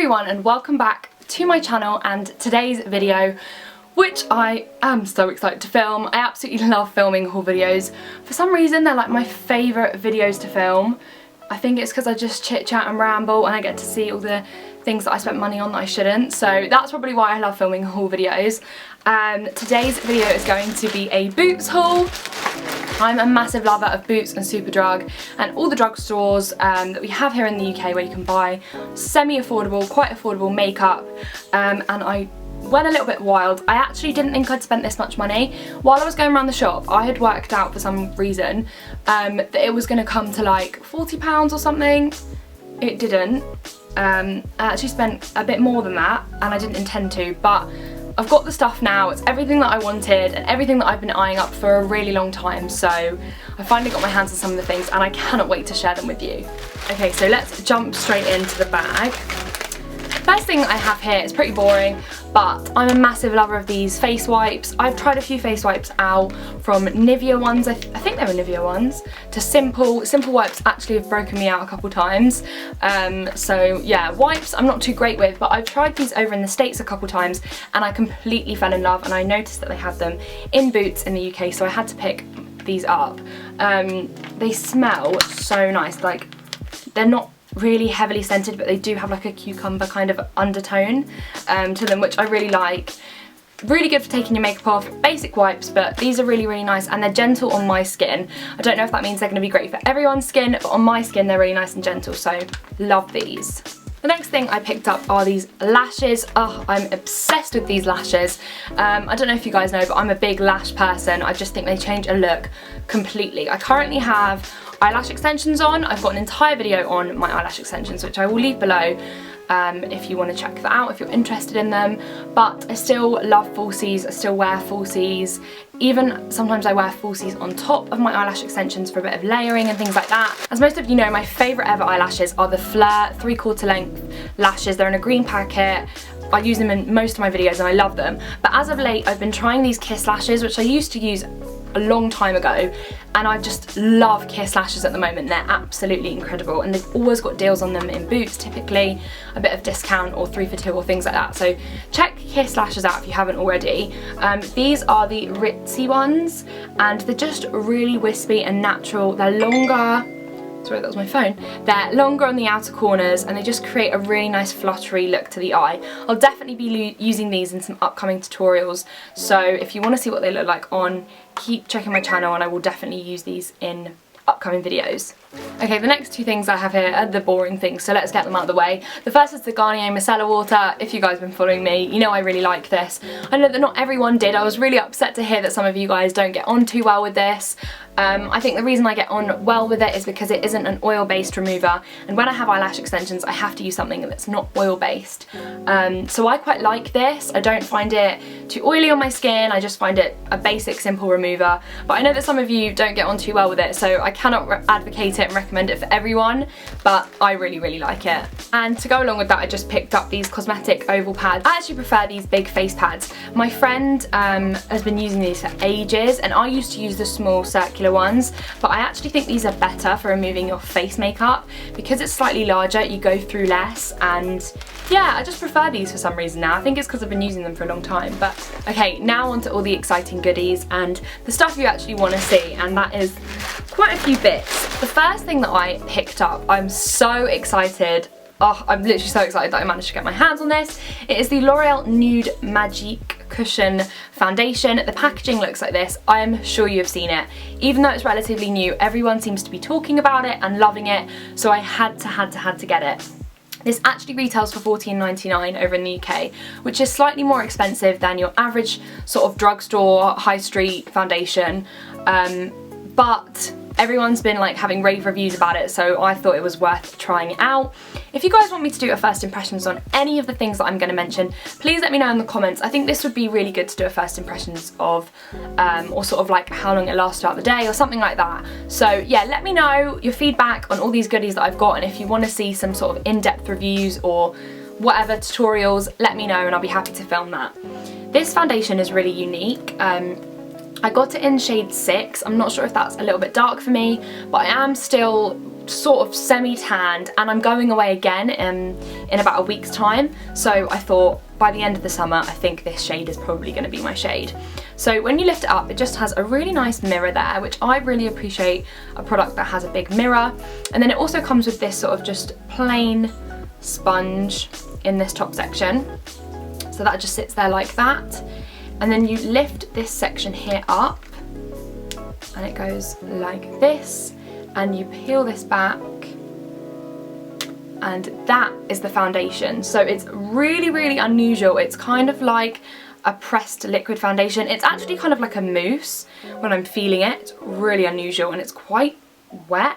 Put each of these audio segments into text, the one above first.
everyone and welcome back to my channel and today's video, which I am so excited to film. I absolutely love filming haul videos. For some reason they're like my favourite videos to film. I think it's because I just chit chat and ramble and I get to see all the things that I spent money on that I shouldn't, so that's probably why I love filming haul videos. Today's video is going to be a Boots haul. I'm a massive lover of Boots and Superdrug and all the drugstores that we have here in the UK where you can buy semi-affordable, quite affordable makeup, and I went a little bit wild. I actually didn't think I'd spent this much money. While I was going around the shop, I had worked out for some reason that it was going to come to like £40 or something. It didn't. I actually spent a bit more than that and I didn't intend to, but I've got the stuff now. It's everything that I wanted and everything that I've been eyeing up for a really long time, so I finally got my hands on some of the things and I cannot wait to share them with you. Okay, so let's jump straight into the bag. First thing I have here is pretty boring, but I'm a massive lover of these face wipes. I've tried a few face wipes out, from Nivea ones, I think they were Nivea ones, to Simple. Simple wipes actually have broken me out a couple times. So yeah, wipes I'm not too great with, but I've tried these over in the States a couple times and I completely fell in love, and I noticed that they had them in Boots in the UK, so I had to pick these up. They smell so nice. Like, they're not really heavily scented, but they do have like a cucumber kind of undertone to them, which I really like. Really good for taking your makeup off. Basic wipes, but these are really, really nice and they're gentle on my skin. I don't know if that means they're going to be great for everyone's skin, but on my skin they're really nice and gentle, so love these. The next thing I picked up are these lashes. Oh, I'm obsessed with these lashes. I don't know if you guys know, but I'm a big lash person. I just think they change a look completely. I currently have eyelash extensions on. I've got an entire video on my eyelash extensions, which I will leave below if you want to check that out if you're interested in them. But I still love falsies. I still wear falsies. Even sometimes I wear falsies on top of my eyelash extensions for a bit of layering and things like that. As most of you know, my favourite ever eyelashes are the Fleur 3/4 length lashes. They're in a green packet. I use them in most of my videos and I love them. But as of late, I've been trying these Kiss lashes, which I used to use a long time ago, and I just love Kiss lashes at the moment. They're absolutely incredible and they've always got deals on them in Boots, typically a bit of discount or 3 for 2 or things like that, so check Kiss lashes out if you haven't already. These are the Ritzy ones and they're just really wispy and natural. They're longer. Sorry, that was my phone. They're longer on the outer corners and they just create a really nice fluttery look to the eye. I'll definitely be using these in some upcoming tutorials, so if you want to see what they look like on, keep checking my channel and I will definitely use these in upcoming videos. Okay, the next two things I have here are the boring things, so let's get them out of the way. The first is the Garnier Micellar Water. If you guys have been following me, you know I really like this. I know that not everyone did. I was really upset to hear that some of you guys don't get on too well with this. I think the reason I get on well with it is because it isn't an oil-based remover, and when I have eyelash extensions I have to use something that's not oil-based. So I quite like this. I don't find it too oily on my skin. I just find it a basic, simple remover. But I know that some of you don't get on too well with it, so I cannot advocate it and recommend it for everyone, but I really, really like it. And to go along with that, I just picked up these cosmetic oval pads. I actually prefer these big face pads. My friend has been using these for ages, and I used to use the small circular ones, but I actually think these are better for removing your face makeup. Because it's slightly larger, you go through less, and yeah, I just prefer these for some reason now. I think it's because I've been using them for a long time. But okay, now on to all the exciting goodies and the stuff you actually want to see, and that is quite a few bits. The first thing that I picked up, I'm so excited. Oh, I'm literally so excited that I managed to get my hands on this. It is the L'Oreal Nude Magic Cushion Foundation. The packaging looks like this. I am sure you have seen it. Even though it's relatively new, everyone seems to be talking about it and loving it, so I had to get it. This actually retails for $14.99 over in the UK, which is slightly more expensive than your average sort of drugstore, high street foundation, but everyone's been like having rave reviews about it, so I thought it was worth trying it out. If you guys want me to do a first impressions on any of the things that I'm going to mention, please let me know in the comments. I think this would be really good to do a first impressions of, or sort of like how long it lasts throughout the day or something like that. So yeah, let me know your feedback on all these goodies that I've got, and if you want to see some sort of in-depth reviews or whatever tutorials, let me know and I'll be happy to film that. This foundation is really unique. I got it in shade 6. I'm not sure if that's a little bit dark for me, but I am still sort of semi-tanned, and I'm going away again in about a week's time. So I thought by the end of the summer, I think this shade is probably going to be my shade. So when you lift it up, it just has a really nice mirror there, which I really appreciate a product that has a big mirror. And then it also comes with this sort of just plain sponge in this top section. So that just sits there like that. And then you lift this section here up and it goes like this, and you peel this back, and that is the foundation. So it's really, really unusual. It's kind of like a pressed liquid foundation. It's actually kind of like a mousse when I'm feeling it. It's really unusual and it's quite wet.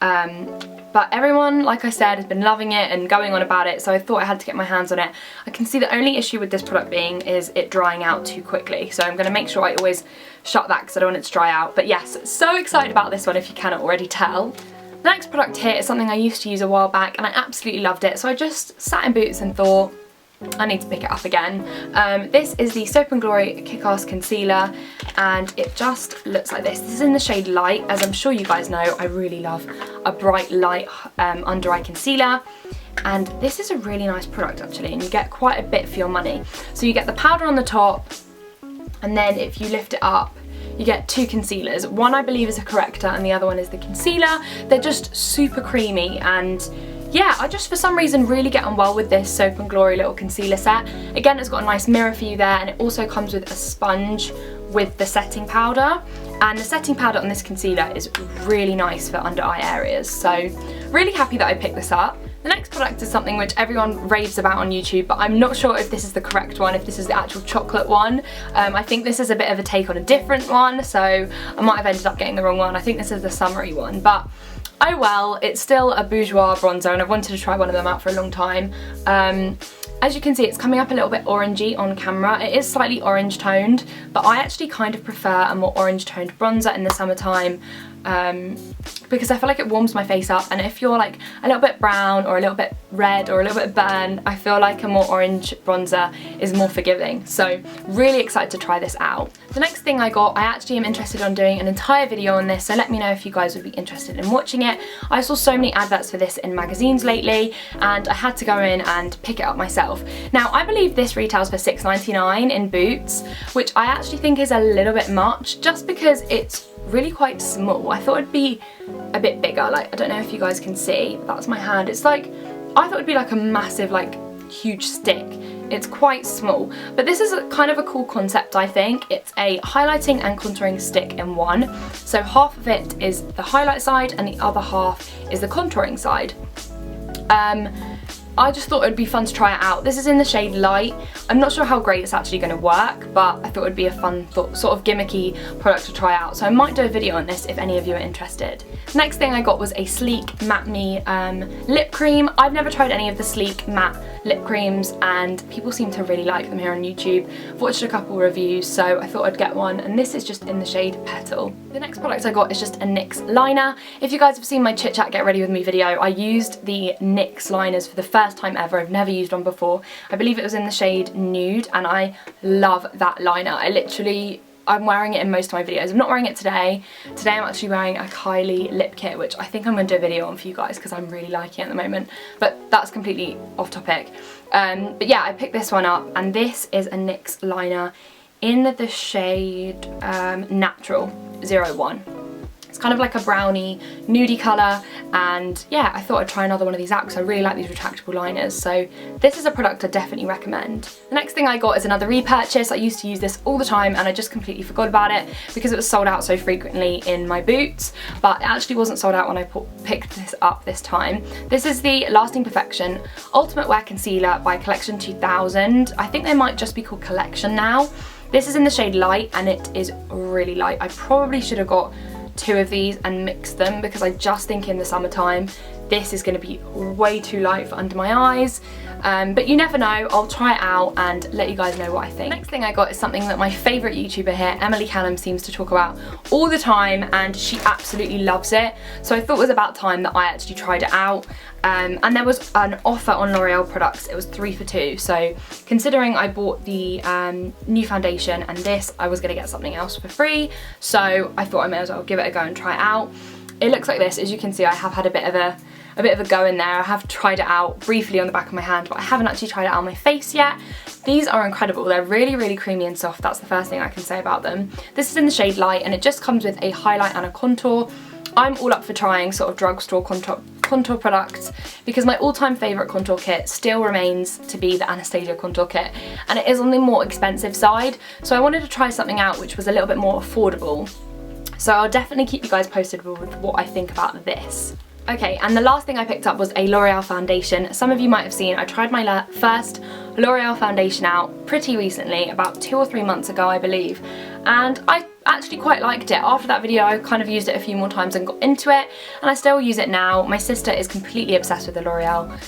But everyone, like I said, has been loving it and going on about it, so I thought I had to get my hands on it. I can see the only issue with this product being is it drying out too quickly, so I'm going to make sure I always shut that because I don't want it to dry out. But yes, so excited about this one if you cannot already tell. The next product here is something I used to use a while back and I absolutely loved it, so I just sat in Boots and thought, I need to pick it up again. This is the Soap & Glory Kick-Ass Concealer, and it just looks like this. This is in the shade Light. As I'm sure you guys know, I really love a bright light under eye concealer, and this is a really nice product actually, and you get quite a bit for your money. So you get the powder on the top, and then if you lift it up, you get 2 concealers. One I believe is a corrector and the other one is the concealer. They're just super creamy, and yeah, I just for some reason really get on well with this Soap & Glory little concealer set. Again, it's got a nice mirror for you there, and it also comes with a sponge with the setting powder. And the setting powder on this concealer is really nice for under eye areas, so really happy that I picked this up. The next product is something which everyone raves about on YouTube, but I'm not sure if this is the correct one, if this is the actual chocolate one. I think this is a bit of a take on a different one, so I might have ended up getting the wrong one. I think this is the summery one, but oh well, it's still a bourgeois bronzer and I've wanted to try one of them out for a long time. As you can see, it's coming up a little bit orangey on camera. It is slightly orange toned, but I actually kind of prefer a more orange toned bronzer in the summertime, because I feel like it warms my face up, and if you're like a little bit brown or a little bit red or a little bit burnt, I feel like a more orange bronzer is more forgiving. So really excited to try this out. The next thing I got, I actually am interested on doing an entire video on this, so let me know if you guys would be interested in watching it. I saw so many adverts for this in magazines lately and I had to go in and pick it up myself. Now I believe this retails for £6.99 in Boots, which I actually think is a little bit much just because it's really quite small. I thought it'd be a bit bigger. Like, I don't know if you guys can see, that's my hand. It's like, I thought it'd be like a massive, like huge stick. It's quite small, but this is kind of a cool concept, I think. It's a highlighting and contouring stick in one. So half of it is the highlight side and the other half is the contouring side. I just thought it would be fun to try it out. This is in the shade Light. I'm not sure how great it's actually going to work, but I thought it would be a fun sort of gimmicky product to try out. So I might do a video on this if any of you are interested. Next thing I got was a Sleek Matte Me lip cream. I've never tried any of the Sleek matte lip creams and people seem to really like them here on YouTube. I've watched a couple reviews, so I thought I'd get one, and this is just in the shade Petal. The next product I got is just a NYX liner. If you guys have seen my Chit Chat Get Ready With Me video, I used the NYX liners for the first time ever. I've never used one before. I believe it was in the shade Nude, and I love that liner. I'm wearing it in most of my videos. I'm not wearing it today. Today I'm actually wearing a Kylie lip kit, which I think I'm going to do a video on for you guys because I'm really liking it at the moment. But that's completely off topic. But yeah, I picked this one up, and this is a NYX liner in the shade Natural 01. It's kind of like a brownie, nudie colour, and yeah, I thought I'd try another one of these out because I really like these retractable liners, so this is a product I definitely recommend. The next thing I got is another repurchase. I used to use this all the time and I just completely forgot about it because it was sold out so frequently in my Boots, but it actually wasn't sold out when I picked this up this time. This is the Lasting Perfection Ultimate Wear Concealer by Collection 2000. I think they might just be called Collection now. This is in the shade Light and it is really light. I probably should have got 2 of these and mix them because I just think in the summertime this is going to be way too light for under my eyes. But you never know, I'll try it out and let you guys know what I think. Next thing I got is something that my favourite YouTuber here, Emily Callum, seems to talk about all the time, and she absolutely loves it. So I thought it was about time that I actually tried it out. And there was an offer on L'Oreal products, it was 3 for 2. So considering I bought the new foundation and this, I was going to get something else for free. So I thought I may as well give it a go and try it out. It looks like this. As you can see, I have had a bit of a go in there. I have tried it out briefly on the back of my hand, but I haven't actually tried it out on my face yet. These are incredible. They're really, really creamy and soft. That's the first thing I can say about them. This is in the shade Light, and it just comes with a highlight and a contour. I'm all up for trying sort of drugstore contour products, because my all-time favourite contour kit still remains to be the Anastasia contour kit, and it is on the more expensive side. So I wanted to try something out which was a little bit more affordable. So I'll definitely keep you guys posted with what I think about this. Okay, and the last thing I picked up was a L'Oreal foundation. Some of you might have seen I tried my first L'Oreal foundation out pretty recently, about 2 or 3 months ago I believe, and I actually quite liked it. After that video I kind of used it a few more times and got into it, and I still use it now. My sister is completely obsessed with the L'Oreal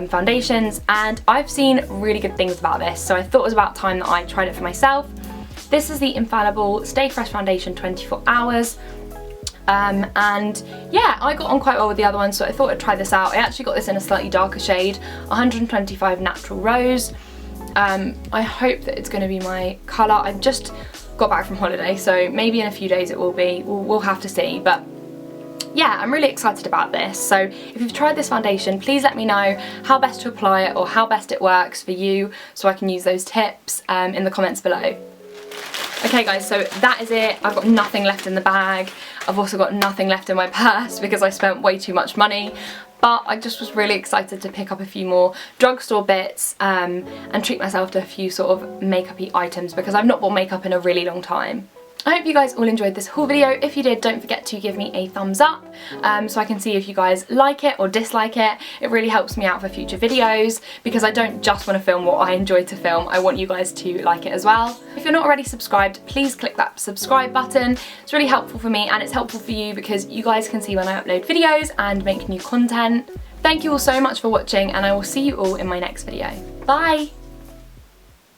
foundations, and I've seen really good things about this, so I thought it was about time that I tried it for myself. This is the Infallible Stay Fresh Foundation 24 Hours. And yeah, I got on quite well with the other one, so I thought I'd try this out. I actually got this in a slightly darker shade, 125 Natural Rose. I hope that it's going to be my colour. I just got back from holiday, so maybe in a few days it will be. We'll have to see, but yeah, I'm really excited about this. So if you've tried this foundation, please let me know how best to apply it or how best it works for you, so I can use those tips in the comments below. Okay guys, so that is it. I've got nothing left in the bag. I've also got nothing left in my purse because I spent way too much money. But I just was really excited to pick up a few more drugstore bits and treat myself to a few sort of makeup-y items, because I've not bought makeup in a really long time. I hope you guys all enjoyed this haul video. If you did, don't forget to give me a thumbs up so I can see if you guys like it or dislike it. It really helps me out for future videos, because I don't just want to film what I enjoy to film. I want you guys to like it as well. If you're not already subscribed, please click that subscribe button. It's really helpful for me, and it's helpful for you because you guys can see when I upload videos and make new content. Thank you all so much for watching, and I will see you all in my next video. Bye!